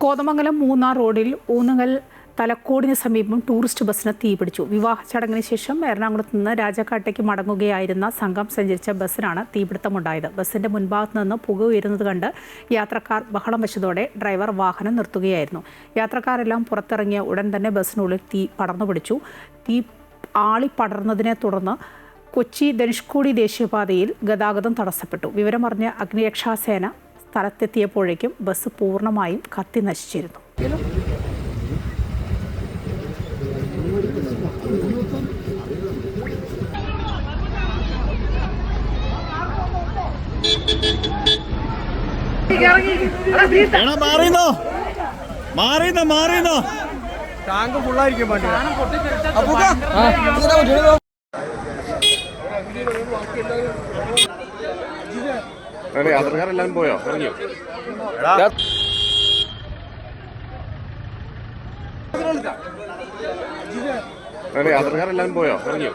കോതമംഗലം മൂന്നാർ റോഡിൽ ഊന്നുകൽ തലക്കോടിന് സമീപം ടൂറിസ്റ്റ് ബസ്സിന് തീപിടിച്ചു. വിവാഹ ചടങ്ങിന് ശേഷം എറണാകുളത്ത് നിന്ന് രാജാക്കാട്ടേക്ക് മടങ്ങുകയായിരുന്ന സംഘം സഞ്ചരിച്ച ബസ്സിനാണ് തീപിടുത്തമുണ്ടായത്. ബസ്സിന്റെ മുൻഭാഗത്ത് നിന്ന് പുക ഉയരുന്നത് കണ്ട് യാത്രക്കാർ ബഹളം വെച്ചതോടെ ഡ്രൈവർ വാഹനം നിർത്തുകയായിരുന്നു. യാത്രക്കാരെല്ലാം പുറത്തിറങ്ങിയ ഉടൻ തന്നെ ബസ്സിനുള്ളിൽ തീ പടർന്നുപിടിച്ചു. തീ ആളിപ്പടർന്നതിനെ തുടർന്ന് കൊച്ചി ധനുഷ്കോടി ദേശീയപാതയിൽ ഗതാഗതം തടസ്സപ്പെട്ടു. വിവരമറിഞ്ഞ അഗ്നിരക്ഷാസേന സ്ഥലത്തെത്തിയപ്പോഴേക്കും ബസ് പൂർണ്ണമായും കത്തി നശിച്ചിരുന്നു. ടാങ്ക് ഫുള്ളായിരിക്കും വണ്ടി. യാത്രക്കാരെല്ലാം പോയോ? ഇറങ്ങിയോ? യാത്രക്കാരെല്ലാം പോയോ? ഇറങ്ങിയോ?